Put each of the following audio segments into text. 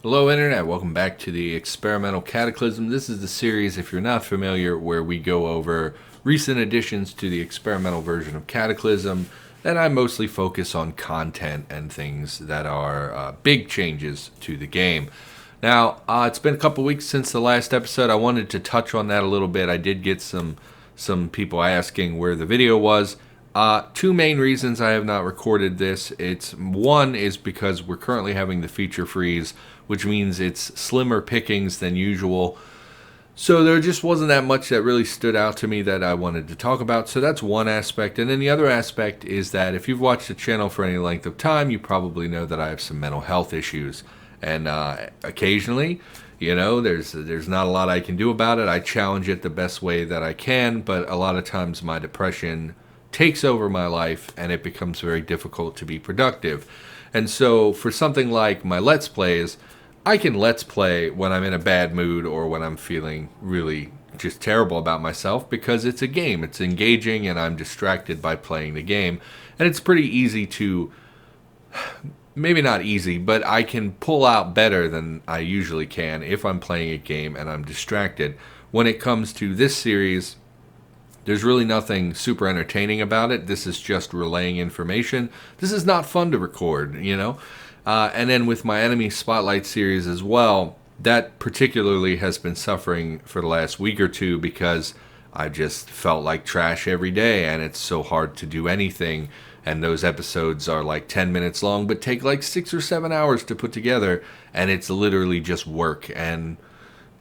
Hello Internet, welcome back to the Experimental Cataclysm. This is the series, if you're not familiar, where we go over recent additions to the experimental version of Cataclysm, and I mostly focus on content and things that are big changes to the game. Now, it's been a couple weeks since the last episode. I wanted to touch on that a little bit. I did get some people asking where the video was. Two main reasons I have not recorded this. One is because we're currently having the feature freeze, which means it's slimmer pickings than usual. So there just wasn't that much that really stood out to me that I wanted to talk about. So that's one aspect. And then the other aspect is that if you've watched the channel for any length of time, you probably know that I have some mental health issues. And occasionally, there's not a lot I can do about it. I challenge it the best way that I can, but a lot of times my depression takes over my life and it becomes very difficult to be productive. And so for something like my Let's Plays, I can Let's Play when I'm in a bad mood or when I'm feeling really just terrible about myself because it's a game. It's engaging and I'm distracted by playing the game. And it's pretty easy to, maybe not easy, but I can pull out better than I usually can if I'm playing a game and I'm distracted. When it comes to this series, there's really nothing super entertaining about it. This is just relaying information. This is not fun to record, And then with my Enemy Spotlight series as well, that particularly has been suffering for the last week or two because I just felt like trash every day and it's so hard to do anything. And those episodes are like 10 minutes long, but take like 6 or 7 hours to put together. And it's literally just work. And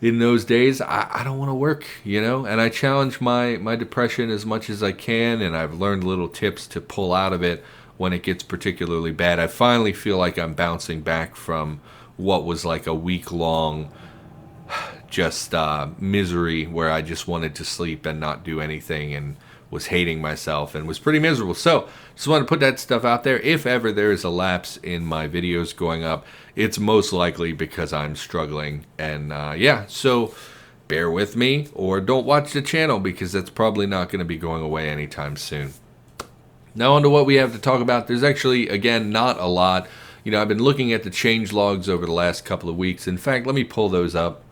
in those days, I don't want to work, And I challenge my depression as much as I can. And I've learned little tips to pull out of it when it gets particularly bad. I finally feel like I'm bouncing back from what was like a week-long just misery where I just wanted to sleep and not do anything and was hating myself and was pretty miserable. So just want to put that stuff out there. If ever there is a lapse in my videos going up, it's most likely because I'm struggling. And so bear with me or don't watch the channel because that's probably not going to be going away anytime soon. Now on to what we have to talk about. There's actually, again, not a lot. I've been looking at the change logs over the last couple of weeks. In fact, let me pull those up.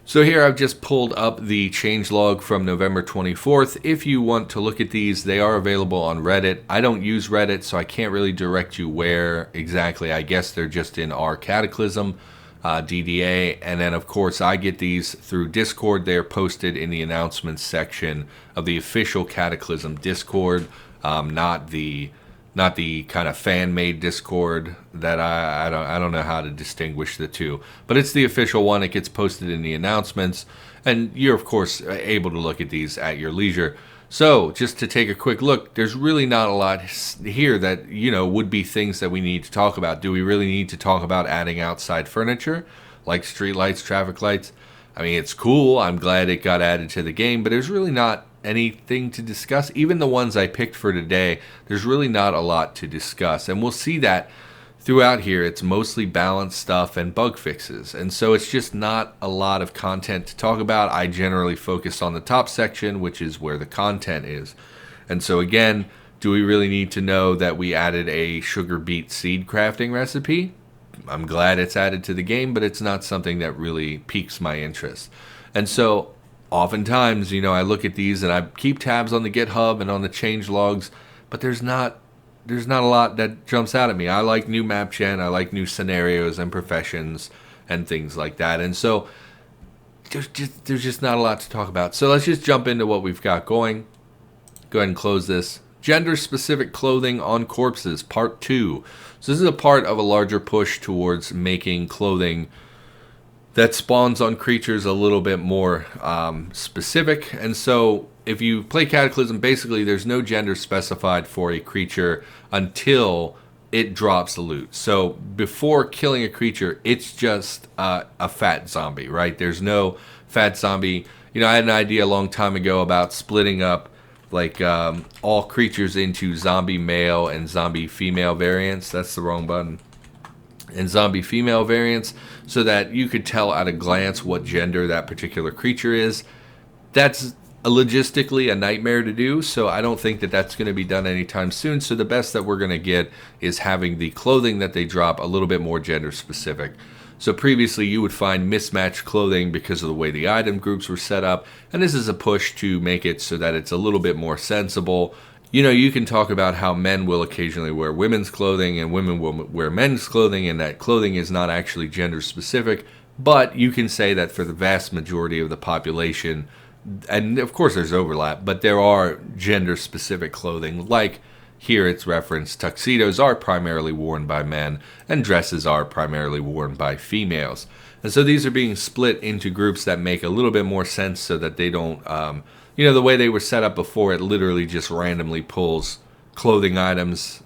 So here I've just pulled up the changelog from November 24th. If you want to look at these, they are available on Reddit. I don't use Reddit, so I can't really direct you where exactly. I guess they're just in our Cataclysm, DDA. And then, of course, I get these through Discord. They're posted in the announcements section of the official Cataclysm Discord, not the kind of fan-made Discord that I don't know how to distinguish the two. But it's the official one. It gets posted in the announcements. And you're, of course, able to look at these at your leisure. So just to take a quick look, there's really not a lot here that, would be things that we need to talk about. Do we really need to talk about adding outside furniture, like street lights, traffic lights? I mean, it's cool. I'm glad it got added to the game, but there's really not anything to discuss. Even the ones I picked for today, there's really not a lot to discuss. And we'll see that throughout here. It's mostly balance stuff and bug fixes. And so it's just not a lot of content to talk about. I generally focus on the top section, which is where the content is. And so again, do we really need to know that we added a sugar beet seed crafting recipe? I'm glad it's added to the game, but it's not something that really piques my interest. And so oftentimes, I look at these and I keep tabs on the GitHub and on the change logs, but there's not a lot that jumps out at me. I like new map gen, I like new scenarios and professions and things like that. And so there's just not a lot to talk about. So let's just jump into what we've got going. Go ahead and close this. Gender-specific clothing on corpses, part 2. So this is a part of a larger push towards making clothing that spawns on creatures a little bit more specific. And so if you play Cataclysm, basically there's no gender specified for a creature until it drops the loot. So before killing a creature, it's just a fat zombie, right? There's no fat zombie. I had an idea a long time ago about splitting up like all creatures into zombie male and zombie female variants. That's the wrong button. And zombie female variants, so that you could tell at a glance what gender that particular creature is. That's logistically a nightmare to do, so I don't think that that's going to be done anytime soon. So the best that we're going to get is having the clothing that they drop a little bit more gender specific. So previously you would find mismatched clothing because of the way the item groups were set up, and this is a push to make it so that it's a little bit more sensible. You know, you can talk about how men will occasionally wear women's clothing and women will wear men's clothing, and that clothing is not actually gender specific, but you can say that for the vast majority of the population, and of course there's overlap, but there are gender specific clothing. Like here it's referenced, tuxedos are primarily worn by men and dresses are primarily worn by females. And so these are being split into groups that make a little bit more sense so that they don't, you know, the way they were set up before, it literally just randomly pulls clothing items.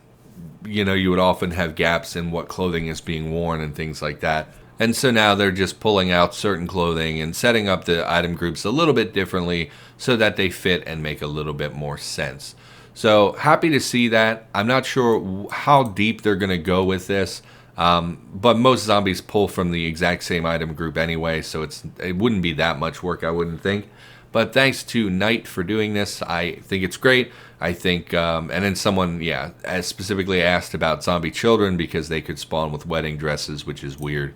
You know, you would often have gaps in what clothing is being worn and things like that. And so now they're just pulling out certain clothing and setting up the item groups a little bit differently so that they fit and make a little bit more sense. So happy to see that. I'm not sure how deep they're going to go with this, but most zombies pull from the exact same item group anyway, so it wouldn't be that much work, I wouldn't think. But thanks to Knight for doing this. I think it's great. I think, and then someone, as specifically asked about zombie children because they could spawn with wedding dresses, which is weird.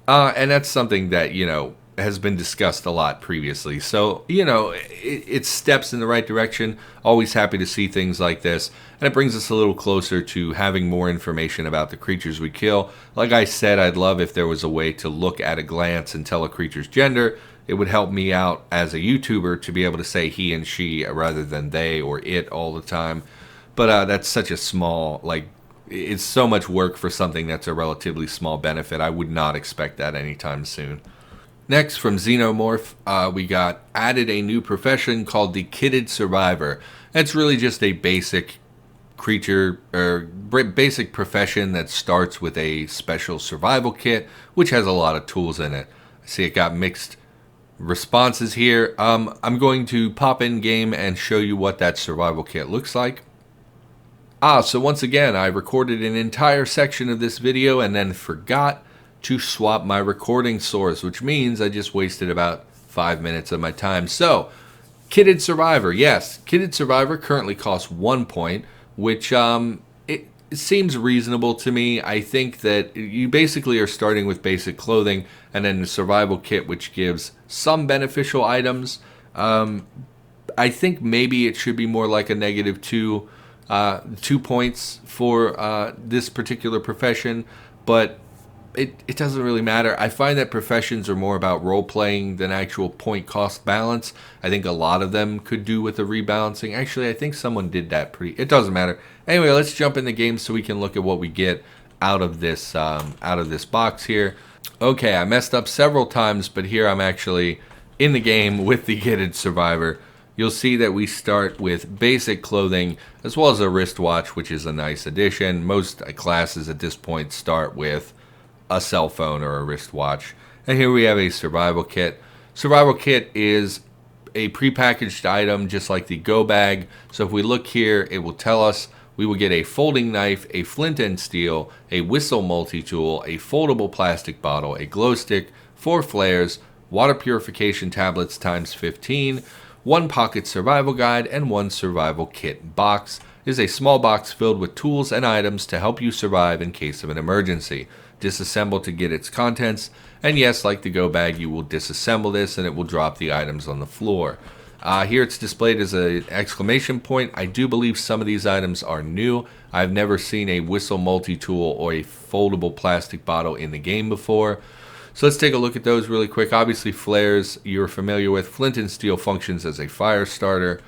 And that's something that, you know, has been discussed a lot previously. So, you know, it's steps in the right direction. Always happy to see things like this. And it brings us a little closer to having more information about the creatures we kill. Like I said, I'd love if there was a way to look at a glance and tell a creature's gender. It would help me out as a YouTuber to be able to say he and she rather than they or it all the time. But that's such a small, it's so much work for something that's a relatively small benefit. I would not expect that anytime soon. Next, from Xenomorph, we got added a new profession called the Kitted Survivor. It's really just a basic creature or basic profession that starts with a special survival kit, which has a lot of tools in it. I see it got mixed responses here. I'm going to pop in game and show you what that survival kit looks like. So once again, I recorded an entire section of this video and then forgot to swap my recording source, which means I just wasted about 5 minutes of my time. So, Kitted Survivor, yes, Kitted Survivor currently costs 1 point, which it seems reasonable to me. I think that you basically are starting with basic clothing and then the survival kit, which gives some beneficial items. I think maybe it should be more like a -2 points for this particular profession, but it doesn't really matter. I find that professions are more about role-playing than actual point-cost balance. I think a lot of them could do with the rebalancing. Actually, I think someone did that it doesn't matter. Anyway, let's jump in the game so we can look at what we get out of this box here. Okay, I messed up several times, but here I'm actually in the game with the Kitted Survivor. You'll see that we start with basic clothing as well as a wristwatch, which is a nice addition. Most classes at this point start with a cell phone or a wristwatch. And here we have a survival kit. Survival kit is a prepackaged item just like the go bag. So if we look here, it will tell us we will get a folding knife, a flint and steel, a whistle multi-tool, a foldable plastic bottle, a glow stick, 4 flares, water purification tablets times 15, 1 pocket survival guide, and 1 survival kit box. It is a small box filled with tools and items to help you survive in case of an emergency. Disassemble to get its contents, and yes, like the go bag, you will disassemble this and it will drop the items on the floor. Here it's displayed as an exclamation point. I do believe some of these items are new. I've never seen a whistle multi-tool or a foldable plastic bottle in the game before. So let's take a look at those really quick. Obviously flares you're familiar with. Flint and steel functions as a fire starter.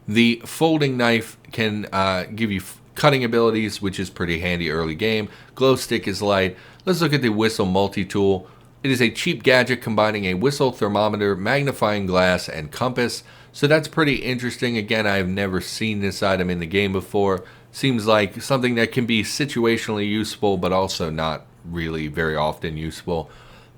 The folding knife can give you cutting abilities, which is pretty handy early game. Glow stick is light. Let's look at the whistle multi-tool. It is a cheap gadget combining a whistle, thermometer, magnifying glass, and compass. So that's pretty interesting. Again, I've never seen this item in the game before. Seems like something that can be situationally useful, but also not really very often useful.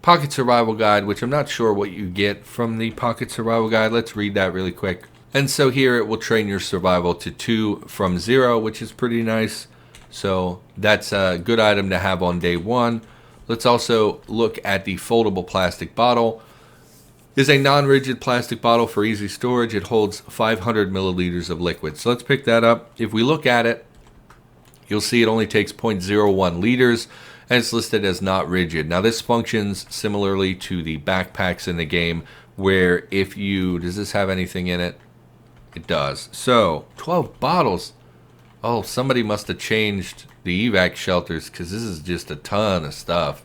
Pocket survival guide, which I'm not sure what you get from the pocket survival guide. Let's read that really quick. And so here it will train your survival to 2 from 0, which is pretty nice. So that's a good item to have on day 1. Let's also look at the foldable plastic bottle. It is a non-rigid plastic bottle for easy storage. It holds 500 milliliters of liquid. So let's pick that up. If we look at it, you'll see it only takes 0.01 liters. and it's listed as not rigid. Now this functions similarly to the backpacks in the game, where if you, does this have anything in it? It does. So 12 bottles. Oh, somebody must have changed the evac shelters, because this is just a ton of stuff.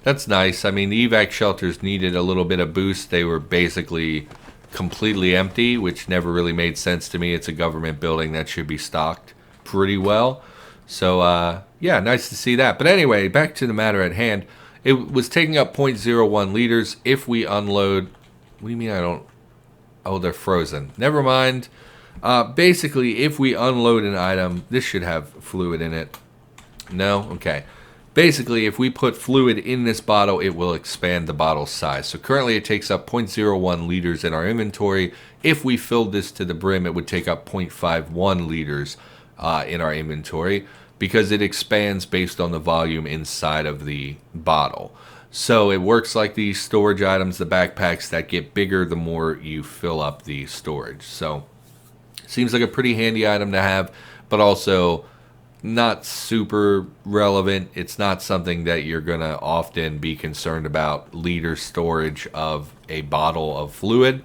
That's nice. I mean, the evac shelters needed a little bit of boost. They were basically completely empty, which never really made sense to me. It's a government building that should be stocked pretty well. So, yeah, nice to see that. But anyway, back to the matter at hand. It was taking up 0.01 liters. If we unload... What do you mean I don't... Oh, they're frozen. Never mind. Basically, if we unload an item... This should have fluid in it. No? Okay. Basically, if we put fluid in this bottle, it will expand the bottle's size. So currently it takes up 0.01 liters in our inventory. If we filled this to the brim, it would take up 0.51 liters in our inventory, because it expands based on the volume inside of the bottle. So it works like these storage items, the backpacks, that get bigger the more you fill up the storage. So seems like a pretty handy item to have, but also not super relevant. It's not something that you're going to often be concerned about, liter storage of a bottle of fluid.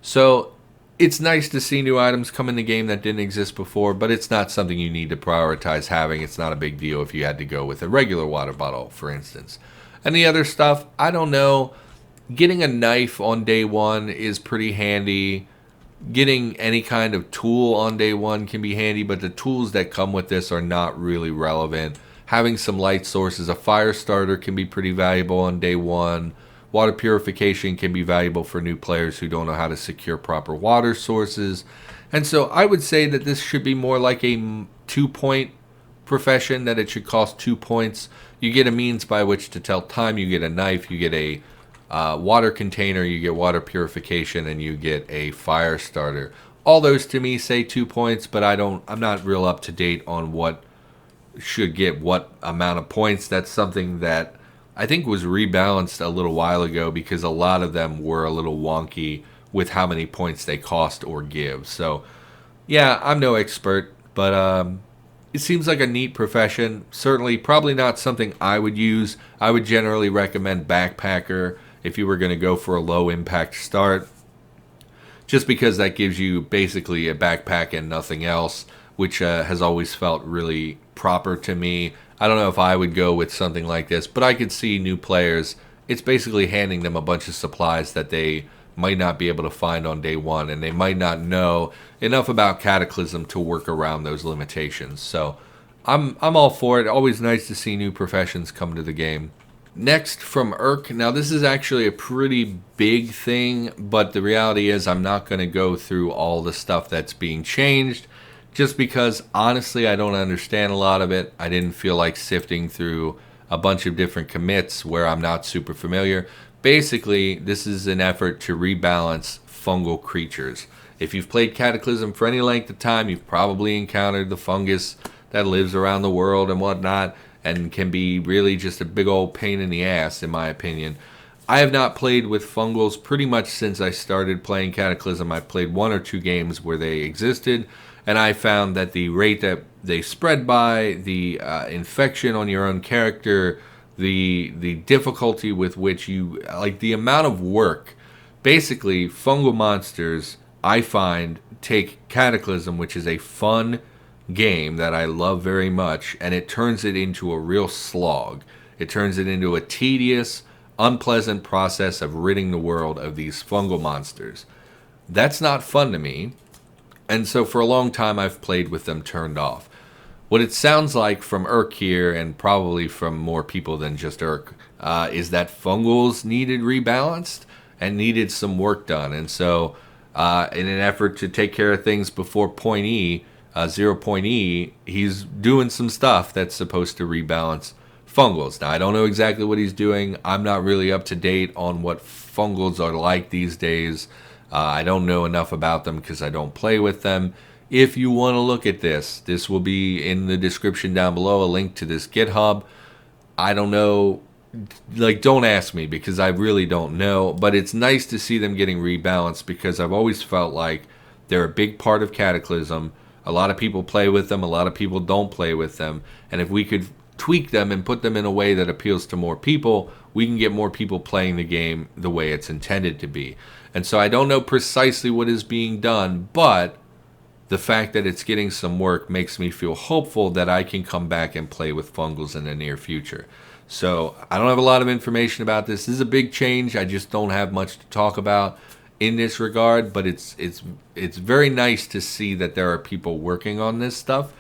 So it's nice to see new items come in the game that didn't exist before, but it's not something you need to prioritize having. It's not a big deal if you had to go with a regular water bottle, for instance. And the other stuff, I don't know. Getting a knife on day one is pretty handy. Getting any kind of tool on day one can be handy, but the tools that come with this are not really relevant. Having some light sources, a fire starter can be pretty valuable on day one. Water purification can be valuable for new players who don't know how to secure proper water sources. And so I would say that this should be more like a 2-point profession, that it should cost 2 points. You get a means by which to tell time, you get a knife, you get a water container, you get water purification, and you get a fire starter. All those to me say 2 points, but I'm not real up to date on what should get what amount of points. That's something that I think was rebalanced a little while ago, because a lot of them were a little wonky with how many points they cost or give. So yeah, I'm no expert, but it seems like a neat profession. Certainly probably not something I would use. I would generally recommend backpacker if you were going to go for a low impact start, just because that gives you basically a backpack and nothing else, which has always felt really proper to me. I don't know if I would go with something like this, but I could see new players, it's basically handing them a bunch of supplies that they might not be able to find on day one, and they might not know enough about Cataclysm to work around those limitations. So I'm all for it. Always nice to see new professions come to the game. Next from Irk. Now this is actually a pretty big thing, but the reality is I'm not going to go through all the stuff that's being changed, just because honestly I don't understand a lot of it. I didn't feel like sifting through a bunch of different commits where I'm not super familiar. Basically, this is an effort to rebalance fungal creatures. If you've played Cataclysm for any length of time, you've probably encountered the fungus that lives around the world and whatnot, and can be really just a big old pain in the ass, in my opinion. I have not played with fungals pretty much since I started playing Cataclysm. I played 1 or 2 games where they existed, and I found that the rate that they spread by, the infection on your own character, the difficulty with which you, like the amount of work, basically fungal monsters, I find, take Cataclysm, which is a fun game that I love very much, and it turns it into a real slog. It turns it into a tedious, unpleasant process of ridding the world of these fungal monsters. That's not fun to me, and so for a long time I've played with them turned off. What it sounds like from Irk here, and probably from more people than just Irk, is that fungals needed rebalanced and needed some work done. And so in an effort to take care of things before point E, 0 point E, he's doing some stuff that's supposed to rebalance fungals. Now, I don't know exactly what he's doing. I'm not really up to date on what fungals are like these days. I don't know enough about them because I don't play with them. If you want to look at this will be in the description down below, a link to this GitHub. I don't know, like, don't ask me because I really don't know, but it's nice to see them getting rebalanced because I've always felt like they're a big part of Cataclysm. A lot of people play with them, a lot of people don't play with them, and if we could tweak them and put them in a way that appeals to more people, we can get more people playing the game the way it's intended to be. And so I don't know precisely what is being done, but the fact that it's getting some work makes me feel hopeful that I can come back and play with Fungals in the near future. So I don't have a lot of information about this. This is a big change. I just don't have much to talk about in this regard, but it's very nice to see that there are people working on this stuff.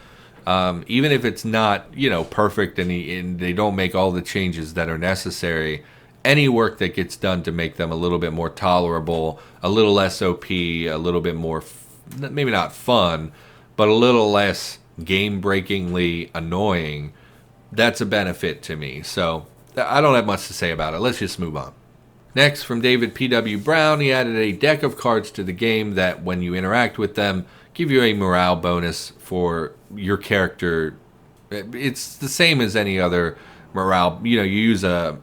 Even if it's not, perfect and they don't make all the changes that are necessary, any work that gets done to make them a little bit more tolerable, a little less OP, a little bit more, maybe not fun, but a little less game-breakingly annoying, that's a benefit to me. So I don't have much to say about it. Let's just move on. Next, from David P.W. Brown, he added a deck of cards to the game that, when you interact with them, give you a morale bonus for your character. It's the same as any other morale. You use a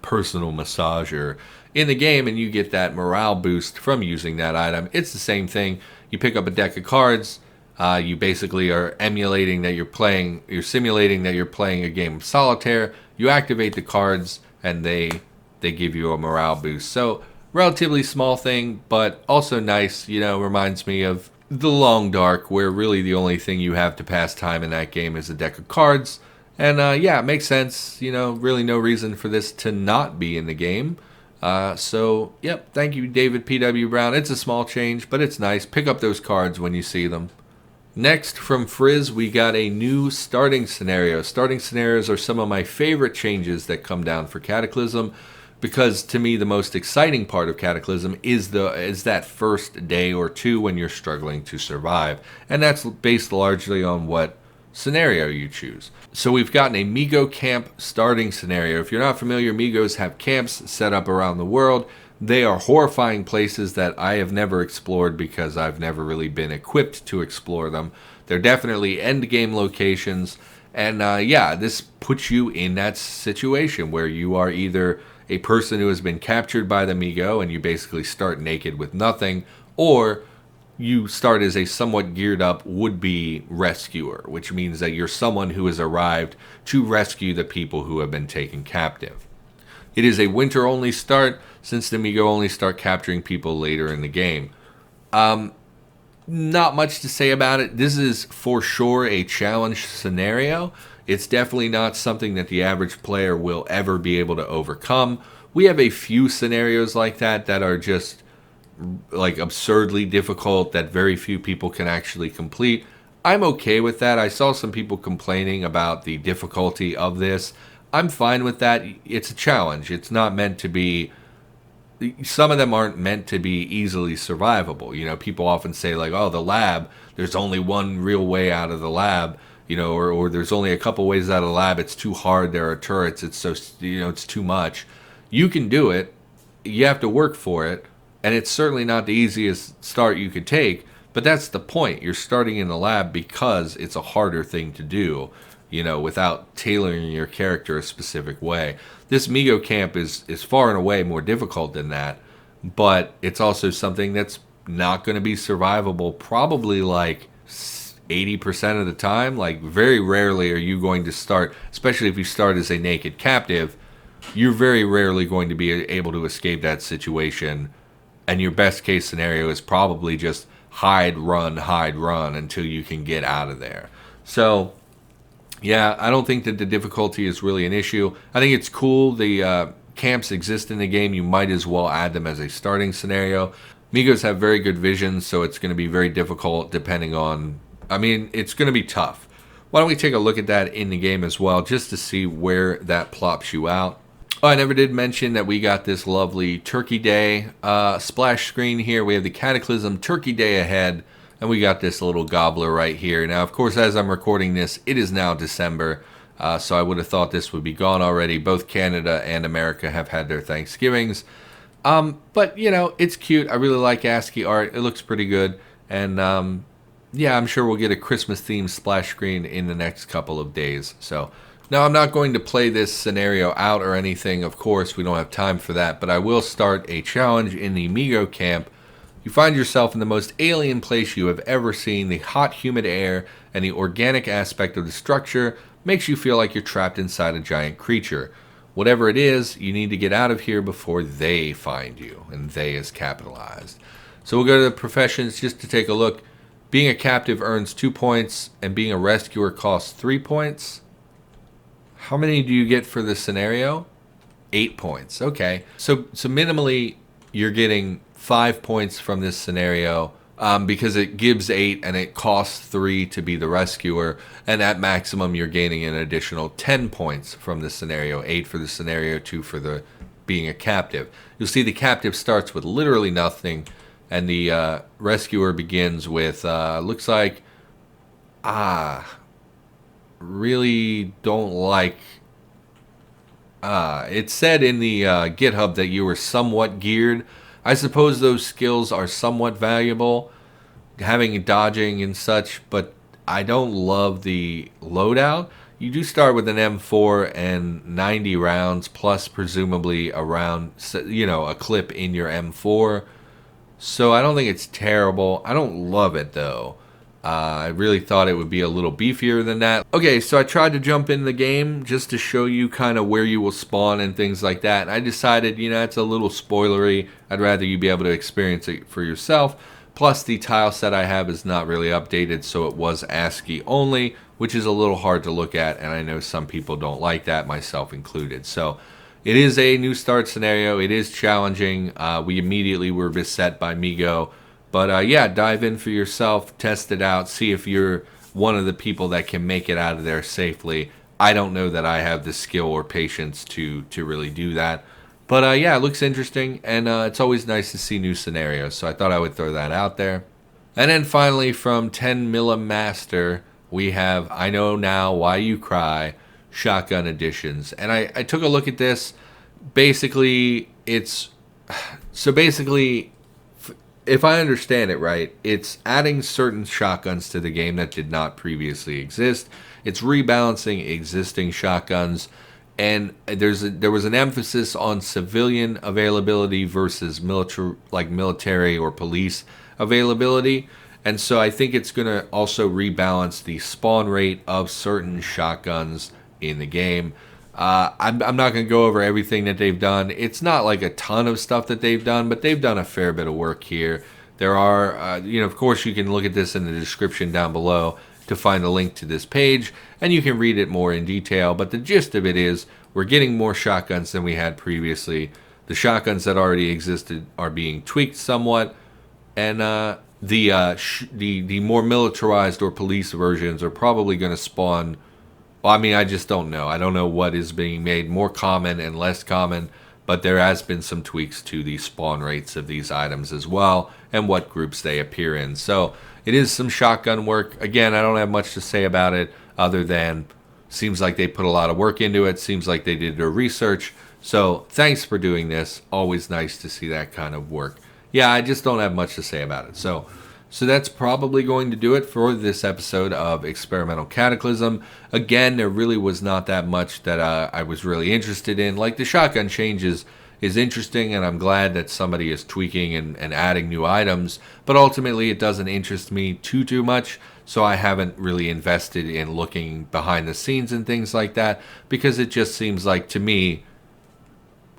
personal massager in the game and you get that morale boost from using that item. It's the same thing. You pick up a deck of cards. You basically are simulating that you're playing a game of Solitaire. You activate the cards and they give you a morale boost. So relatively small thing, but also nice. Reminds me of The Long Dark, where really the only thing you have to pass time in that game is a deck of cards. And it makes sense. Really no reason for this to not be in the game. Thank you, David P.W. Brown. It's a small change, but it's nice. Pick up those cards when you see them. Next, from Frizz, we got a new starting scenario. Starting scenarios are some of my favorite changes that come down for Cataclysm, because to me the most exciting part of Cataclysm is that first day or two when you're struggling to survive. And that's based largely on what scenario you choose. So we've gotten a Migo camp starting scenario. If you're not familiar, Migos have camps set up around the world. They are horrifying places that I have never explored because I've never really been equipped to explore them. They're definitely end game locations. And this puts you in that situation where you are either a person who has been captured by the Migo and you basically start naked with nothing, or you start as a somewhat geared up would-be rescuer, which means that you're someone who has arrived to rescue the people who have been taken captive. It is a winter-only start, since the Migo only start capturing people later in the game. Not much to say about it. This is for sure a challenge scenario. It's definitely not something that the average player will ever be able to overcome. We have a few scenarios like that are just absurdly difficult that very few people can actually complete. I'm okay with that. I saw some people complaining about the difficulty of this. I'm fine with that. It's a challenge. It's not meant to be... Some of them aren't meant to be easily survivable. People often say the lab, there's only one real way out of the lab, or there's only a couple ways out of the lab. It's too hard. There are turrets. It's so, it's too much. You can do it. You have to work for it. And it's certainly not the easiest start you could take, but that's the point. You're starting in the lab because it's a harder thing to do, without tailoring your character a specific way. This Migo camp is far and away more difficult than that, but it's also something that's not going to be survivable probably 80% of the time. Very rarely are you going to start, especially if you start as a naked captive, you're very rarely going to be able to escape that situation. And your best case scenario is probably just hide, run until you can get out of there. So, I don't think that the difficulty is really an issue. I think it's cool. The camps exist in the game. You might as well add them as a starting scenario. Migos have very good vision, so it's going to be very difficult depending on... it's going to be tough. Why don't we take a look at that in the game as well, just to see where that plops you out. Oh, I never did mention that we got this lovely Turkey Day splash screen here. We have the Cataclysm Turkey Day ahead, and we got this little gobbler right here. Now, of course, as I'm recording this, it is now December, so I would have thought this would be gone already. Both Canada and America have had their Thanksgivings. But, it's cute. I really like ASCII art. It looks pretty good. And, I'm sure we'll get a Christmas-themed splash screen in the next couple of days. So... Now, I'm not going to play this scenario out or anything. Of course, we don't have time for that. But I will start a challenge in the Migo camp. You find yourself in the most alien place you have ever seen. The hot, humid air and the organic aspect of the structure makes you feel like you're trapped inside a giant creature. Whatever it is, you need to get out of here before they find you, and they is capitalized. So we'll go to the professions just to take a look. Being a captive earns 2 points, and being a rescuer costs 3 points. How many do you get for this scenario? 8 points. Okay. So minimally, you're getting 5 points from this scenario because it gives 8 and it costs 3 to be the rescuer. And at maximum, you're gaining an additional 10 points from this scenario. 8 for the scenario, 2 for the being a captive. You'll see the captive starts with literally nothing. And the rescuer begins with, looks like, really don't like, it said in the GitHub that you were somewhat geared. I suppose those skills are somewhat valuable, having dodging and such, but I don't love the loadout. You do start with an M4 and 90 rounds, plus presumably a round, a clip in your M4. So I don't think it's terrible. I don't love it though. I really thought it would be a little beefier than that. Okay, so I tried to jump in the game just to show you kind of where you will spawn and things like that. And I decided, it's a little spoilery. I'd rather you be able to experience it for yourself. Plus, the tile set I have is not really updated, so it was ASCII only, which is a little hard to look at, and I know some people don't like that, myself included. So it is a new start scenario. It is challenging. We immediately were beset by Migo. But yeah, dive in for yourself, test it out, see if you're one of the people that can make it out of there safely. I don't know that I have the skill or patience to really do that. But yeah, it looks interesting, and it's always nice to see new scenarios, so I thought I would throw that out there. And then finally, from 10 Millimaster, we have I Know Now Why You Cry, Shotgun Editions. And I took a look at this. Basically, if I understand it right, it's adding certain shotguns to the game that did not previously exist. It's rebalancing existing shotguns, and there was an emphasis on civilian availability versus military or police availability. And so I think it's going to also rebalance the spawn rate of certain shotguns in the game. I'm not going to go over everything that they've done. It's not like a ton of stuff that they've done, but they've done a fair bit of work here. There are, of course, you can look at this in the description down below to find the link to this page, and you can read it more in detail. But the gist of it is we're getting more shotguns than we had previously. The shotguns that already existed are being tweaked somewhat, and the more militarized or police versions are probably going to spawn. Well, I mean, I just don't know. I don't know what is being made more common and less common, but there has been some tweaks to the spawn rates of these items as well, and what groups they appear in. So it is some shotgun work. Again, I don't have much to say about it other than seems like they put a lot of work into it. Seems like they did their research. So thanks for doing this. Always nice to see that kind of work. Yeah, I just don't have much to say about it. So that's probably going to do it for this episode of Experimental Cataclysm. Again, there really was not that much that I was really interested in. Like the shotgun changes is interesting, and I'm glad that somebody is tweaking and adding new items. But ultimately, it doesn't interest me too much, so I haven't really invested in looking behind the scenes and things like that, because it just seems like to me,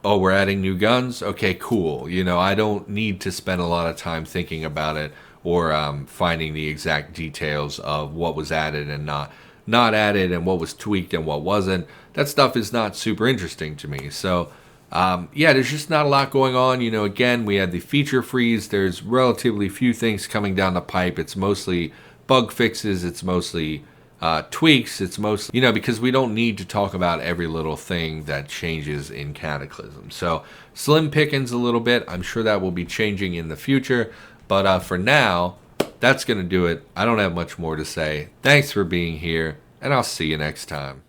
oh, we're adding new guns? Okay, cool. I don't need to spend a lot of time thinking about it or finding the exact details of what was added and not added, and what was tweaked and what wasn't. That stuff is not super interesting to me. So yeah, there's just not a lot going on. Again, we had the feature freeze. There's relatively few things coming down the pipe. It's mostly bug fixes. It's mostly tweaks. It's mostly, because we don't need to talk about every little thing that changes in Cataclysm. So slim pickings a little bit. I'm sure that will be changing in the future. But for now, that's going to do it. I don't have much more to say. Thanks for being here, and I'll see you next time.